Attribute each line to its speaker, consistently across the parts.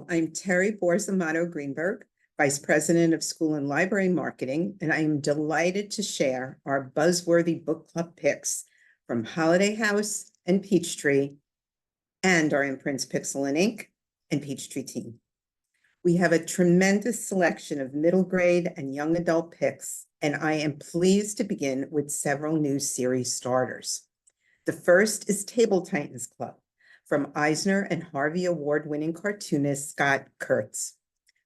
Speaker 1: Hello, I'm Terry Borzamato Greenberg, Vice President of School and Library Marketing, and I am delighted to share our buzzworthy book club picks from Holiday House and Peachtree and our imprints Pixel and Ink and Peachtree Teen. We have a tremendous selection of middle grade and young adult picks, and I am pleased to begin with several new series starters. The first is Table Titans Club from Eisner and Harvey Award-winning cartoonist Scott Kurtz.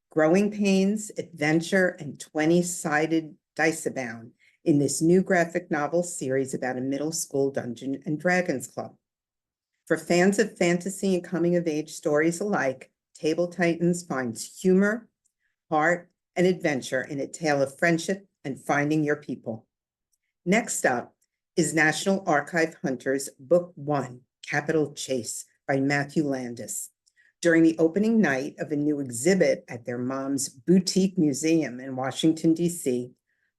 Speaker 1: Growing pains, adventure, and 20-sided dice abound in this new graphic novel series about a middle school Dungeons and Dragons club. For fans of fantasy and coming-of-age stories alike, Table Titans finds humor, heart, and adventure in a tale of friendship and finding your people. Next up is National Archive Hunters Book 1, Capital Chase by Matthew Landis. During the opening night of a new exhibit at their mom's boutique museum in Washington, D.C.,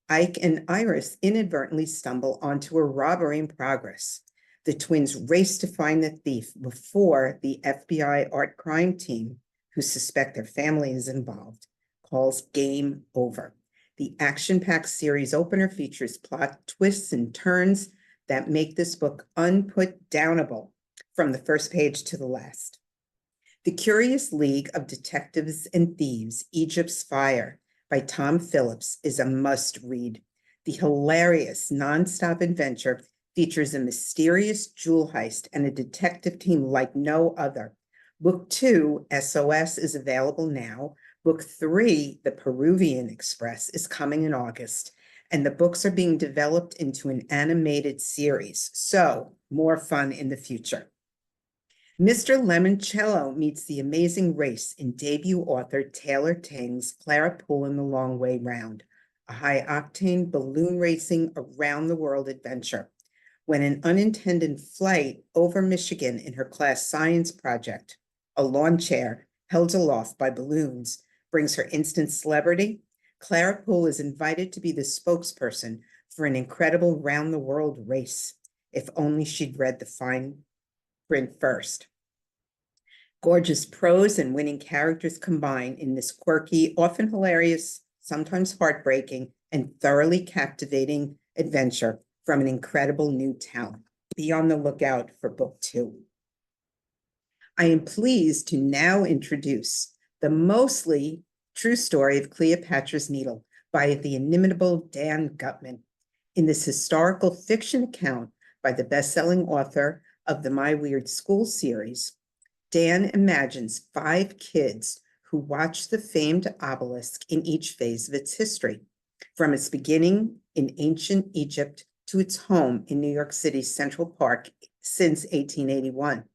Speaker 1: Ike and Iris inadvertently stumble onto a robbery in progress. The twins race to find the thief before the FBI art crime team, who suspect their family is involved, calls game over. The action-packed series opener features plot twists and turns that make this book unput-downable from the first page to the last. The Curious League of Detectives and Thieves, Egypt's Fire by Tom Phillips is a must-read. The hilarious nonstop adventure features a mysterious jewel heist and a detective team like no other. Book 2, SOS, is available now. Book 3, The Peruvian Express, is coming in August, and the books are being developed into an animated series, so more fun in the future. Mr. Lemoncello meets the amazing race in debut author Taylor Ting's Clara Poole and the Long Way Round, a high-octane balloon racing around-the-world adventure. When an unintended flight over Michigan in her class science project, a lawn chair held aloft by balloons, brings her instant celebrity, Clara Poole is invited to be the spokesperson for an incredible round-the-world race. If only she'd read the fine print first. Gorgeous prose and winning characters combine in this quirky, often hilarious, sometimes heartbreaking, and thoroughly captivating adventure from an incredible new talent. Be on the lookout for Book 2. I am pleased to now introduce the mostly true story of Cleopatra's Needle by the inimitable Dan Gutman. In this historical fiction account by the best-selling author of the My Weird School series, Dan imagines 5 kids who watch the famed obelisk in each phase of its history, from its beginning in ancient Egypt to its home in New York City's Central Park since 1881.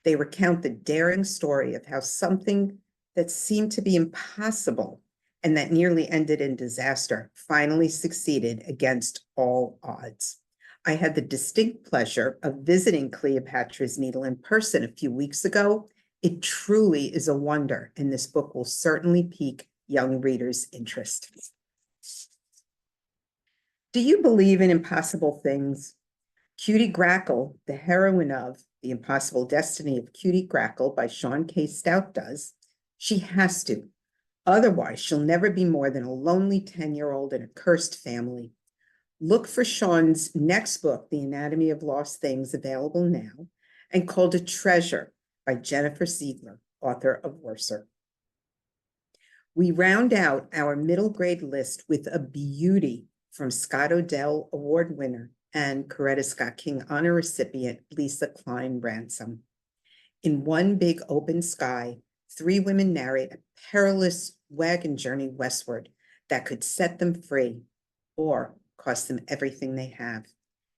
Speaker 1: They recount the daring story of how something that seemed to be impossible and that nearly ended in disaster finally succeeded against all odds. I had the distinct pleasure of visiting Cleopatra's Needle in person a few weeks ago. It truly is a wonder, and this book will certainly pique young readers' interest. Do you believe in impossible things? Cutie Grackle, the heroine of The Impossible Destiny of Cutie Grackle by Sean K. Stout does. She has to. Otherwise, she'll never be more than a lonely 10-year-old in a cursed family. Look for Sean's next book, The Anatomy of Lost Things, available now, and called a Treasure by Jennifer Siegler, author of Worser. We round out our middle grade list with a beauty from Scott Odell Award winner and Coretta Scott King honor recipient Lisa Klein Ransom. In One Big Open Sky, 3 women narrate a perilous wagon journey westward that could set them free or cost them everything they have,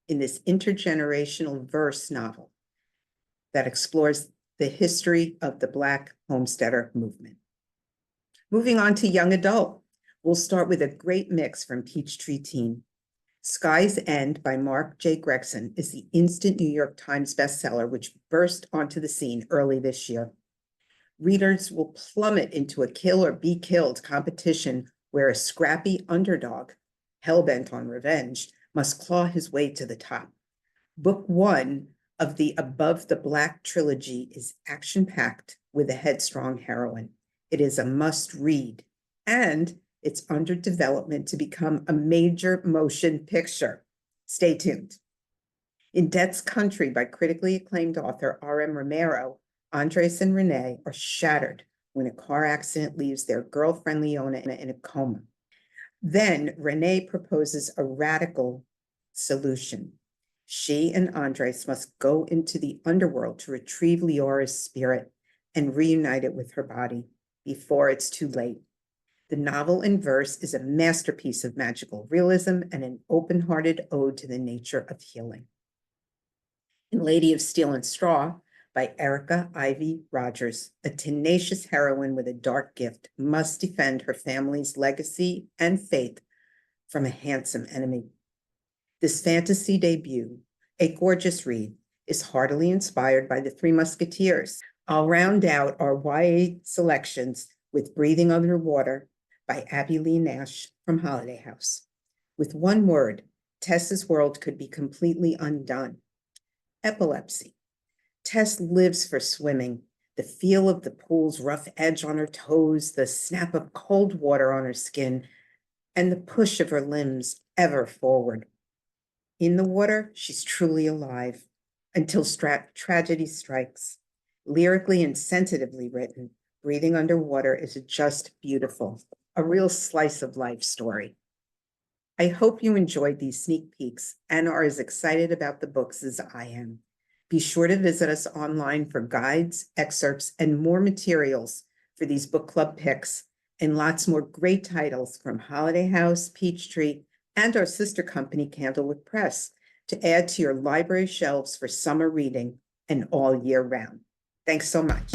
Speaker 1: in this intergenerational verse novel that explores the history of the Black homesteader movement. Moving on to young adult, we'll start with a great mix from Peachtree Teen. Sky's End by Mark J. Gregson is the instant New York Times bestseller, which burst onto the scene early this year. Readers will plummet into a kill or be killed competition where a scrappy underdog, hell-bent on revenge, must claw his way to the top. Book 1 of the Above the Black trilogy is action-packed with a headstrong heroine. It is a must-read, and it's under development to become a major motion picture. Stay tuned. In Debt's Country by critically acclaimed author R.M. Romero, Andres and Renee are shattered when a car accident leaves their girlfriend Leona in a coma. Then Renee proposes a radical solution. She and Andres must go into the underworld to retrieve Leora's spirit and reunite it with her body before it's too late. The novel in verse is a masterpiece of magical realism and an open-hearted ode to the nature of healing. In Lady of Steel and Straw by Erica Ivy Rogers, a tenacious heroine with a dark gift must defend her family's legacy and faith from a handsome enemy. This fantasy debut, a gorgeous read, is heartily inspired by the Three Musketeers. I'll round out our YA selections with Breathing Underwater by Abby Lee Nash from Holiday House. With one word, Tess's world could be completely undone. Epilepsy. Tess lives for swimming, the feel of the pool's rough edge on her toes, the snap of cold water on her skin, and the push of her limbs ever forward. In the water, she's truly alive until tragedy strikes. Lyrically and sensitively written, Breathing Underwater is just beautiful, a real slice of life story. I hope you enjoyed these sneak peeks and are as excited about the books as I am. Be sure to visit us online for guides, excerpts, and more materials for these book club picks and lots more great titles from Holiday House, Peachtree, and our sister company, Candlewood Press, to add to your library shelves for summer reading and all year round. Thanks so much.